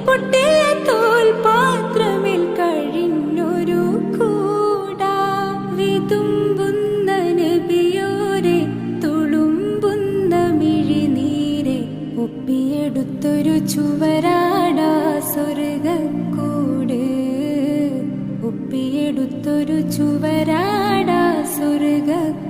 പൊട്ടിയ തോൽപാത്രമിൽ കഴിഞ്ഞൊരു കൂടാ വിതുമ്പുന്ന നബിയോരെ തുളുമ്പുന്ന മിഴിനീരെ ഒപ്പിയെടുത്തൊരു ചുവരാടാ സ്വർഗക്കൂട് ഒപ്പിയെടുത്തൊരു ചുവരാടാ സ്വർഗക്കൂട്